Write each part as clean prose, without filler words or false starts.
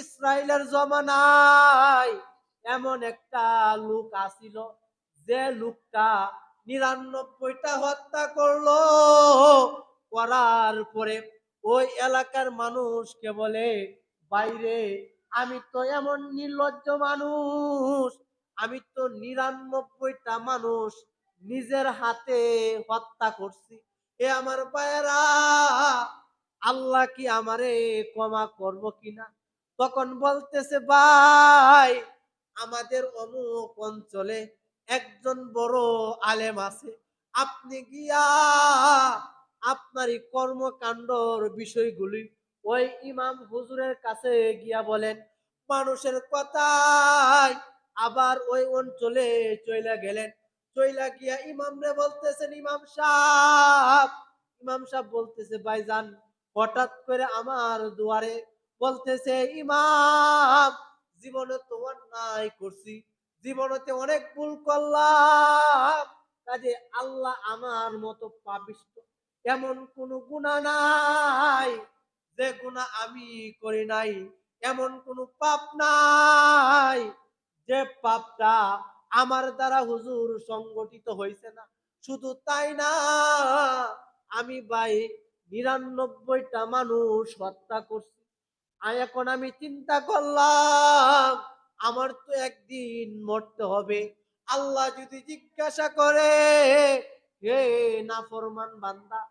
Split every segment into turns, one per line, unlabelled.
ইসরায়েলের জমানায় এমন একটা লোক আসিল, যে লোকটা ৯৯টা হত্যা করলো। করার পরে ওই এলাকার মানুষকে বলে, বাইরে আমি তো এমন নির্লজ্জ মানুষ, আমি তো ৯৯টা মানুষ নিজের হাতে হত্যা করছি। এ আমার ভাইয়েরা, আল্লাহ কি আমারে ক্ষমা করব কিনা? তখন বলতেছে, ভাই আমাদের অমুক অঞ্চলে একজন বড় আলেম আছে, আপনি গিয়া আপনার এই কর্মকাণ্ডর বিষয়গুলি ওই ইমাম হুজুরের কাছে গিয়া বলেন। মানুষের কথায় আবার ওই অঞ্চলে চইলা গেলেন। চইলা গিয়া ইমাম রে বলতেছেন, ইমাম সাহেব বলতেছে, ভাইজান হঠাৎ করে আমার দুয়ারে। বলতেছে, ইমাম জীবনে তো অন্যায় করছি, জীবনেতে অনেক ভুল করলাম, কাজে আল্লাহ আমার মতো পাপিষ্ঠ এমন কোন গুনাহ নাই যে গুনাহ আমি করি নাই, এমন কোন পাপ নাই যে পাপটা আমার দ্বারা হুজুর সংগঠিত হয়েছে না। শুধু তাই না, আমি ভাই ৯৯টা মানুষ হত্যা করছি। আর এখন আমি চিন্তা করলাম, আমার তো একদিন মরতে হবে। আল্লাহ যদি জিজ্ঞাসা করে, হে নাফরমান বান্দা,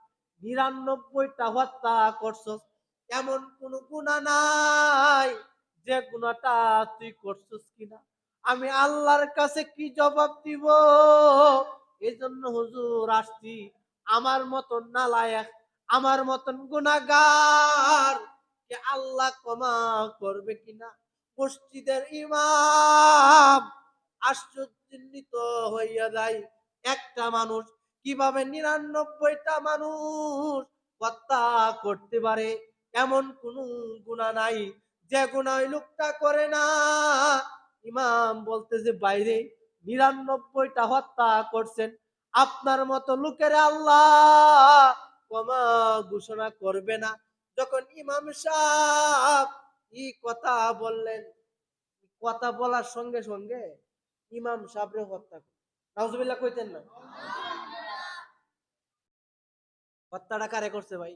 ৯৯টা হত্যা করছস, এমন কোন গুনাহ নাই যে গুনাহটা তুই করছস কিনা? আমি আল্লাহর কাছে কি জবাব দিব? এজন্য হুজুর আসছি, আমার মতন নালায়েক, আমার মতন গুনাহগার কে আল্লাহ ক্ষমা করবে কিনা? মসজিদের ইমাম আশ্চর্যান্বিত হইয়া যায়, একটা মানুষ কিভাবে ৯৯টা মানুষ হত্যা করতে পারে? এমন কোন গুনাহ নাই যে গুনাহ ওই লোকটা করে না। ইমাম বলতেছে, বাইরে ৯৯টা হত্যা করছেন, আপনার মতো লোকের আল্লাহ ক্ষমা ঘোষণা করবে না। যখন ইমাম সাহেব এই কথা বললেন, কথা বলার সঙ্গে সঙ্গে ইমাম সাহেবরে হত্যা করে। নাউজুবিল্লাহ কইতেন না? হত্যাটা কারে করছে ভাই?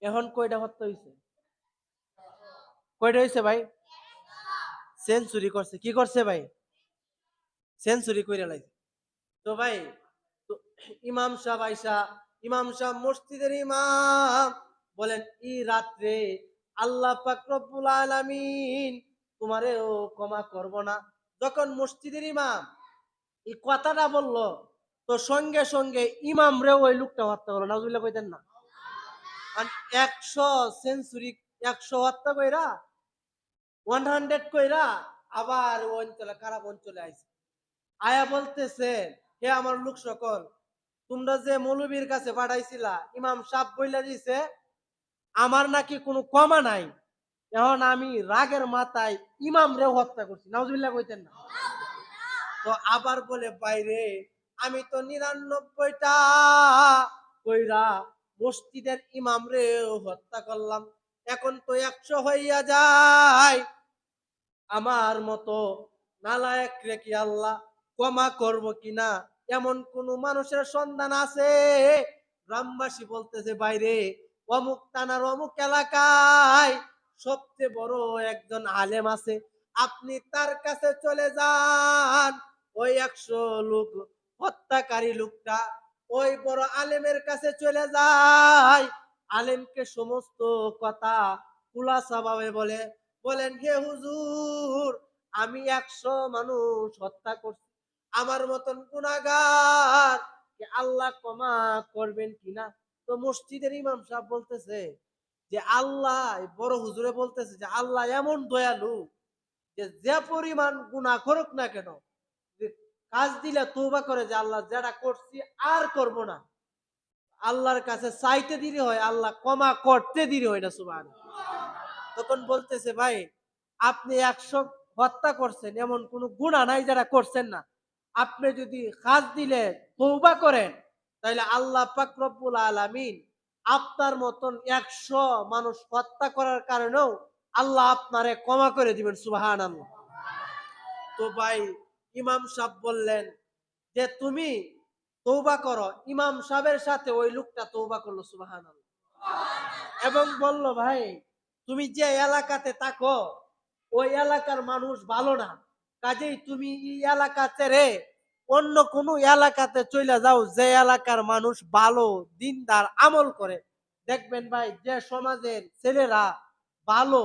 এখন কয়টা হত্যা হয়েছে? কয়টা হয়েছে ভাই? সেঞ্চুরি করছে। কি করছে ভাই? সেঞ্চুরি কইরা লাইছে। তো ভাই, তো ইমাম সাহেব আইসা, ইমাম সাহেব মসজিদের ইমাম বলেন, এই রাত্রে আল্লাহ পাক রব্বুল আলামিন তোমারেও ক্ষমা করব না। যখন মসজিদের ইমাম এই কথাটা বললো, তো সঙ্গে সঙ্গে ইমাম রে ওই লোকটা হত্যা করলো। নাউজুবিল্লাহ কইতেন না? 100 সেঞ্চুরি, 100 হত্যা কইরা, 100 কইরা আবার ওই অঞ্চলে, খারাপ অঞ্চলে আইছে। আয়া বলতেছে, হে আমার লোক সকল, তোমরা যে মৌলবীর কাছে পাঠাইছিলা, ইমাম সাহেব বইলা দিছে আমার নাকি কোনো ক্ষমা নাই। এখন আমি রাগের মাথায় ইমাম রে হত্যা করছি। নাউজুবিল্লাহ কইতেন না? তো আবার বলে, বাইরে আমি তো ৯৯টা কইরা মসজিদের ইমাম রে হত্যা করলাম, এখন তো 100 হইয়া যায়। আমার মতো নালায়েক রে কি আল্লাহ ক্ষমা করব কিনা? এমন কোন মানুষের সন্ধান আছে? গ্রামবাসী বলতেছে, বাইরে অমুক থানার অমুক এলাকায় সবচেয়ে বড় একজন আলেম আছে, আপনি তার কাছে চলে যান। ওই 100 লোক হত্যাকারী লোকটা ওই বড় আলেমের কাছে চলে যায়। আলেমকে সমস্ত কথা খুলাসা ভাবে বলে, বলেন, হে হুজুর, আমি 100 মানুষ হত্যা করছি, আমার মতন গুনাহগার কে আল্লাহ ক্ষমা করবেন কিনা? তো মসজিদের ইমাম সাহেব বলতেছে যে, আল্লাহ, বড় হুজুরে বলতেছে যে, আল্লাহ এমন দয়ালু যে যে পরিমাণ গুনাহ করুক না কেন, যে কাজ দিলে তওবা করে যে আল্লাহ যেটা করছি আর করব না, আল্লাহর কাছে চাইতে দেরি হয়, আল্লাহ ক্ষমা করতে দেরি হয় না। সুবহানাল্লাহ। তখন বলতেছে, ভাই আপনি 100 হত্যা করছেন, এমন কোন গুনাহ নাই যারা করছেন না। আপনি যদি খাস দিলে তওবা করেন, তাহলে আল্লাহ পাক রব্বুল আলামিন আপনার মতন 100 মানুষ হত্যা করার কারণেও আল্লাহ আপনারে ক্ষমা করে দিবেন। সুবহানাল্লাহ। তো ভাই ইমাম সাহেব বললেন যে তুমি তওবা করো। ইমাম সাহেবের সাথে ওই লোকটা তওবা করলো। সুবহানাল্লাহ। এবং বলল ভাই তুমি যে এলাকাতে থাকো ওই এলাকার মানুষ ভালো না, কাজেই তুমি এই এলাকা ছেড়ে অন্য কোন এলাকাতে চলে যাও যে এলাকার মানুষ ভালো দিনদার আমল করে। দেখবেন ভাই যে সমাজের ছেলেরা ভালো,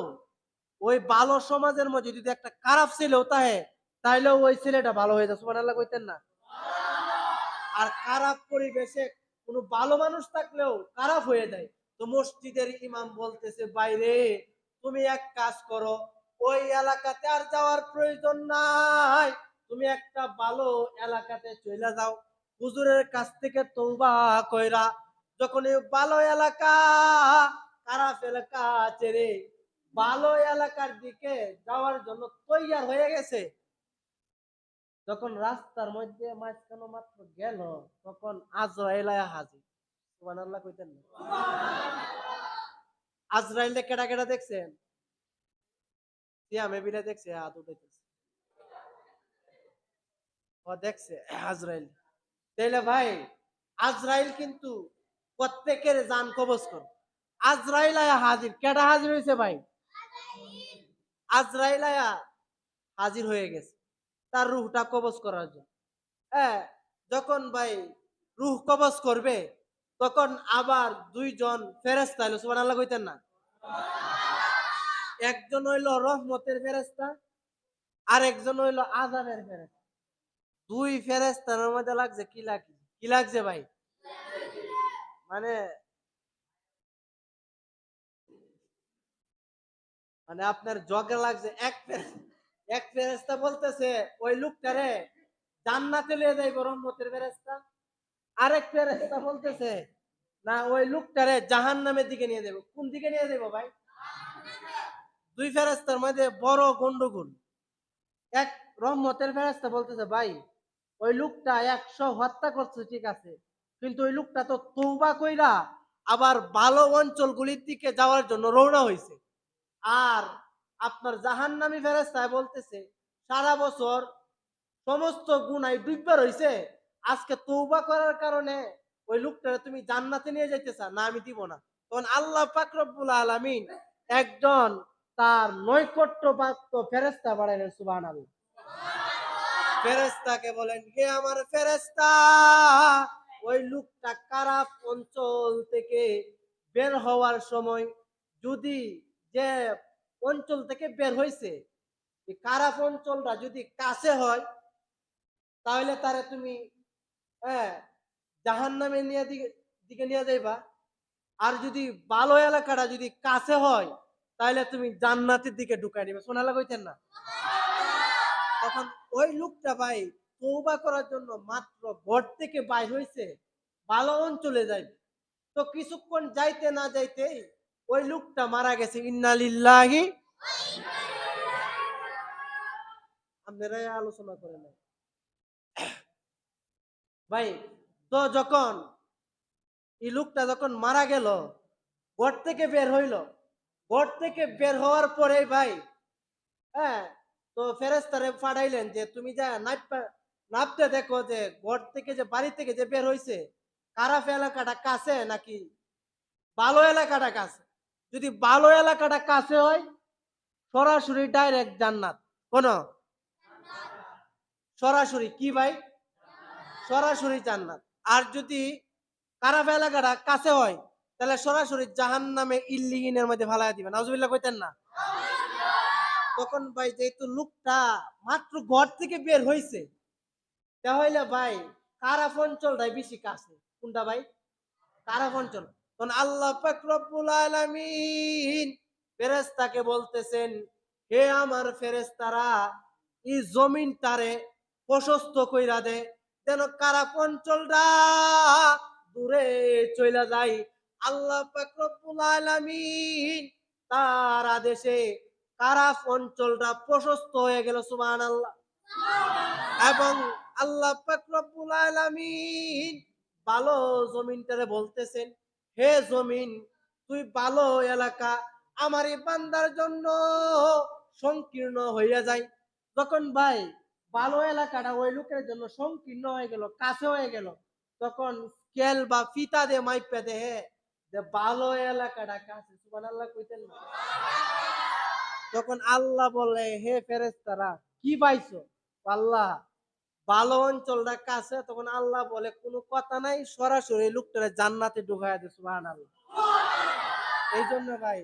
ওই ভালো সমাজের মধ্যে যদি একটা খারাপ ছেলেও থাকে তাহলে ওই ছেলেটা ভালো হয়ে যায়। সুবহানাল্লাহ কইতেন না? আর খারাপ পরিবেশে কোনো ভালো মানুষ থাকলেও খারাপ হয়ে যায়। তো মসজিদের ইমাম বলতেছে বাইরে তুমি এক কাজ করো, ওই এলাকাতে আর যাওয়ার প্রয়োজন নাই, তুমি একটা ভালো এলাকাতে চলে যাও, হুজুরের কাছ থেকে তওবা কইরা। যখন এই ভালো এলাকা খারাপ এলাকা ছেড়ে ভালো এলাকার দিকে যাওয়ার জন্য তৈয়ার হয়ে গেছে, যখন রাস্তার মধ্যে মাঝখানে মাত্র গেল তখন আজরাইল আয়া হাজির। সুবহানাল্লাহ কইতেন না? আজরাইলে কেডা কেডা দেখছেন? সিয়ামে বিলে দেখছে, হাত উঠাইতেছে। ও দেখছে আজরাইল। তাইলে ভাই আজরাইল কিন্তু প্রত্যেকের জান কবজ করে। আজরাইল আয়া হাজির। কেডা হাজির হয়েছে ভাই? আজরাইল আয়া হাজির হয়ে গেছে তার রূহটা কবজ করার জন্য। হ্যাঁ, যখন ভাই রূহ কবজ করবে তখন আবার দুইজন ফেরেশতা এলো। সুবহানাল্লাহ কইতেন না? একজন হইলো রহমতের ফেরেশতা আর একজন হইলো আযাবের ফেরেশতা। দুই ফেরেশতার মধ্যে লাগছে কি লাগছে? কি লাগছে ভাই? মানে মানে আপনার জগে লাগছে। এক ফেরেশতা বলতেছে ওই লোকটারে জান্নাতে নিয়ে যাইবো রহমতের ফেরেশতা। আরেক ফেরেশতা বলতেছে না ওই লোকটারে জাহান্নামের দিকে নিয়ে যাবো। কোন দিকে নিয়ে যাবো ভাই? দুই ফেরেশতার মধ্যে বড় গন্ডগোল। এক রহমতের ফেরেশতা বলতেছে ভাই ওই লোকটা 100 হত্যা করছে ঠিক আছে, কিন্তু ওই লোকটা তো তওবা কইরা আবার ভালো অঞ্চলগুলির দিকে যাওয়ার জন্য রওনা হইছে। আর আপনার জাহান্নামী ফেরেশতা বলতেছে সারা বছর সমস্ত গুনায় ডুববা রইছে, আজকে তওবা করার কারণে ওই লোকটারে তুমি জান্নাতে নিয়ে যাইতেছ, না আমি দিব না। তখন আল্লাহ পাক রব্বুল আলামিন একজন তার নৈকট্যপ্রাপ্ত ফেরেশতা বাড়াইলেন। সুবহানাল্লাহ। ফেরেশতাকে বলেন হে আমার ফেরেশতা, ওই লোকটা খারাপ অঞ্চল থেকে বের হওয়ার সময় যদি যে অঞ্চল থেকে বের হইছে এই খারাপ অঞ্চলটা যদি কাছে হয় তাহলে তারে তুমি হ্যাঁ জাহান্নামে নিয়ে দিকে নিয়ে যাইবা। আর যদি ভালো এলাকাটা যদি কাছে হয় তাহলে তুমি জান্নাতের দিকে ঢুকাই দিবে। শোনালা কইতেন না? তখন ওই লোকটা ভাই তওবা করার জন্য মাত্র ঘর থেকে বাইর হইছে, ভালো অঞ্চলে যাইবে। তো কিছুক্ষণ যাইতে না যাইতেই ওই লোকটা মারা গেছে। ইন্না লিল্লাহি। আপনারা আলোচনা করে নাই ভাই। তো যখন এই লোকটা যখন মারা গেল ঘর থেকে বের হইল, ঘর থেকে বের হওয়ার পরে ভাই হ্যাঁ তো ফেরেশতারে পাঠাইলেন যে তুমি যা নাপতে দেখো যে ঘর থেকে যে বাড়ি থেকে যে বের হইছে খারাপ এলাকাটা কাছে নাকি ভালো এলাকাটা কাছে। যদি ভালো এলাকাটা কাছে হয় সরাসরি ডাইরেক্ট জান্নাত। কোন সরাসরি কি ভাই? সরাসরি জান্নাত। আর যদি খারাপ এলাকাটা কাছে হয় তাহলে সরাসরি জাহান্নামে ইল্লিগিনের মধ্যে ফালাইয়া দিবেন। নাউজুবিল্লাহ কইতেন না? তখন ভাই যেহেতু লোকটা মাত্র ঘর থেকে বের হইছে তাহলে ভাই খারাপ অঞ্চলটাই বেশি কাছে। কোনটা ভাই? খারাপ অঞ্চল। তখন আল্লাহ পাক রব্বুল আলামিন ফেরেশতাকে বলতেছেন হে আমার ফেরেশতারা এই জমিনটারে প্রশস্ত কইরা দে যেন খারাপ অঞ্চলটা দূরে চইলা যায়। আল্লাহ পাক রব্বুল আলামিন তার আদেশে খারাপ অঞ্চলটা প্রশস্ত হয়ে গেল। সুবহানাল্লাহ। এবং আল্লাহ পাক রব্বুল আলামিন ভালো জমিনটারে বলতেছেন হে জমিন তুই ভালো এলাকা আমার এই বান্দার জন্য সংকীর্ণ হইয়া যায়। যখন ভাই ভালো এলাকাটা ওই লোকের জন্য সংকীর্ণ হয়ে গেল, কাছে হয়ে গেল, তখন স্কেল বা ফিতা দিয়ে মাইপা দেহে যে ভালো এলাকাটা কাছে। সুবহানাল্লাহ কইতেন না? তখন আল্লাহ বলে, হে ফেরেশতারা কি পাইছো? আল্লাহ ভালো অঞ্চলটা কাছে। তখন আল্লাহ বলে কোনো কথা নাই, সরাসরি লোকটারে জান্নাতে ঢুকাইয়া দে। সুবহানাল্লাহ। এই জন্য ভাই